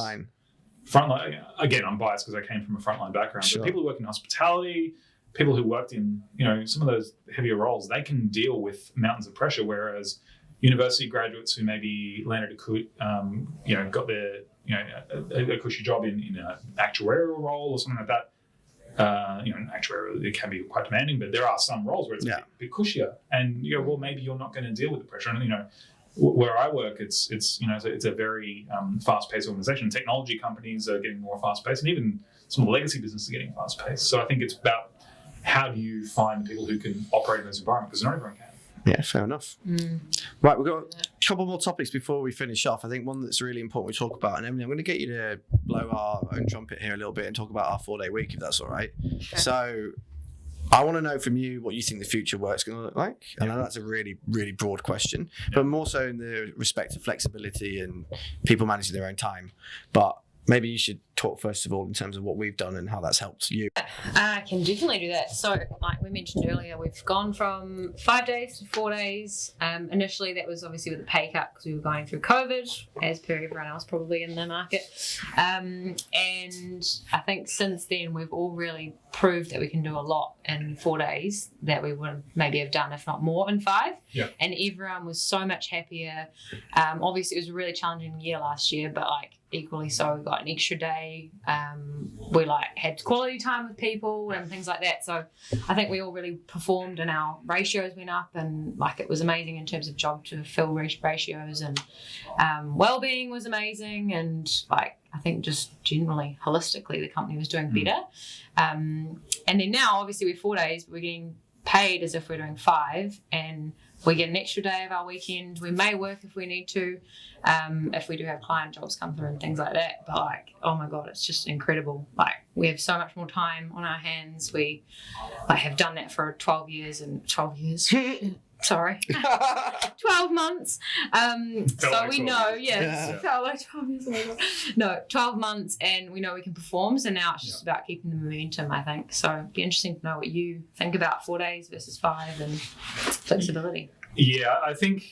Frontline. Again, I'm biased because I came from a frontline background. Sure. But people who work in hospitality, people who worked in some of those heavier roles, they can deal with mountains of pressure. Whereas university graduates who maybe landed got their a cushy job in an actuarial role or something like that. An actuarial, it can be quite demanding, but there are some roles where it's a bit cushier, and well, maybe you're not going to deal with the pressure. And where I work, it's a very fast-paced organization. Technology companies are getting more fast-paced, and even some of the legacy businesses are getting fast-paced. So I think it's about how do you find people who can operate in those environments, because not everyone can. Yeah, fair enough. Right, we've got a couple more topics before we finish off. I think one that's really important we talk about, and Emily, I'm going to get you to blow our own trumpet here a little bit and talk about our 4-day week, if that's all right. Okay. So I want to know from you what you think the future work's going to look like. I know that's a really, really broad question, but more so in the respect of flexibility and people managing their own time. But maybe you should talk first of all in terms of what we've done and how that's helped you. I can definitely do that. So like we mentioned earlier, we've gone from 5 days to 4 days. Initially that was obviously with a pay cut because we were going through COVID, as per everyone else probably in the market. And I think since then we've all really proved that we can do a lot in 4 days that we would maybe have done, if not more, in 5. Yeah. And everyone was so much happier. Obviously it was a really challenging year last year, but like equally so we got an extra day. We had quality time with people and things like that. So I think we all really performed and our ratios went up, and like it was amazing in terms of job to fill ratios, and well-being was amazing, and like I think just generally holistically the company was doing better. And then now obviously we're 4 days, but we're getting paid as if we're doing 5, and we get an extra day of our weekend. We may work if we need to, if we do have client jobs come through and things like that. But like, oh my God, it's just incredible. Like we have so much more time on our hands. We have done that for 12 years. Sorry, 12 months. So we know, felt like 12 years. Oh my God. No, 12 months, and we know we can perform. So now it's just about keeping the momentum, I think. So it'd be interesting to know what you think about 4 days versus 5 and flexibility. Yeah, I think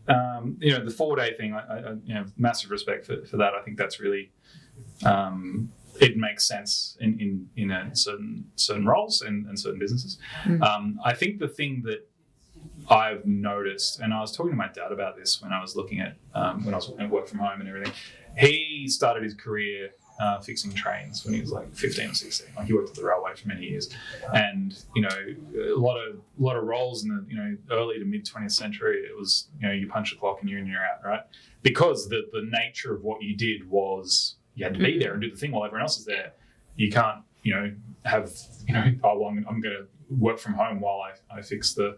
the 4 day thing. I massive respect for that. I think that's really it makes sense in certain roles and certain businesses. I think the thing that I've noticed, and I was talking to my dad about this when I was looking at when I was at work from home and everything. He started his career fixing trains when he was like 15 or 16. Like he worked at the railway for many years, and a lot of roles in the early to mid 20th century. It was you punch the clock and you're in, you're out, right? Because the nature of what you did was you had to be there and do the thing while everyone else is there. You can't have I'm going to work from home while I fix the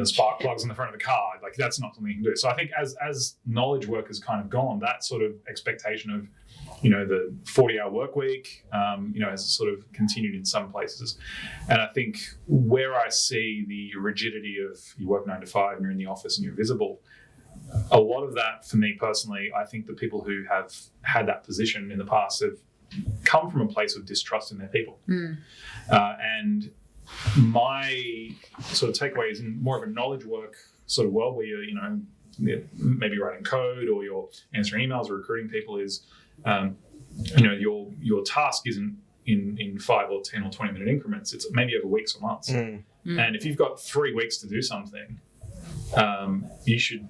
spark plugs on the front of the car. Like that's not something you can do. So I think as knowledge work has kind of gone, that sort of expectation of the 40-hour work week, has sort of continued in some places. And I think where I see the rigidity of you work 9 to 5 and you're in the office and you're visible, a lot of that for me personally, I think the people who have had that position in the past have come from a place of distrust in their people. And my sort of takeaway is in more of a knowledge work sort of world where you're, maybe writing code or you're answering emails or recruiting people is, your task isn't in 5 or 10 or 20 minute increments. It's maybe over weeks or months. And if you've got 3 weeks to do something, you should,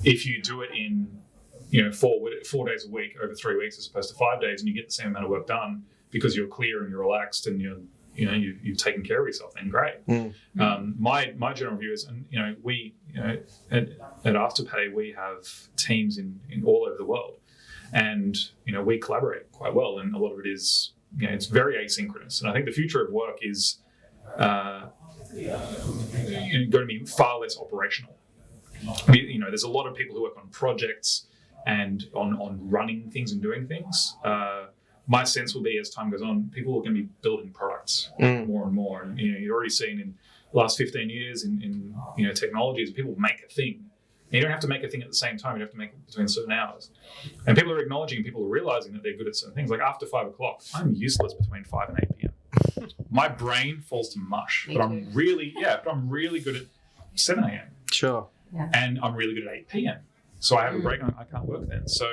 if you do it in, 4 days a week over 3 weeks as opposed to 5 days, and you get the same amount of work done because you're clear and you're relaxed and you've taken care of yourself, then great. My general view is, and we at Afterpay we have teams in all over the world, and we collaborate quite well, and a lot of it is it's very asynchronous. And I think the future of work is going to be far less operational. There's a lot of people who work on projects and on running things and doing things. My sense will be as time goes on, people are going to be building products more and more. And you've already seen in the last 15 years in technologies, people make a thing. And you don't have to make a thing at the same time. You have to make it between certain hours. And people are acknowledging, people are realizing that they're good at certain things. Like after 5 o'clock, I'm useless between 5 and 8 p.m. My brain falls to mush, but I'm really good at 7 a.m. Sure. Yeah. And I'm really good at 8 p.m. So I have a break and I can't work then. So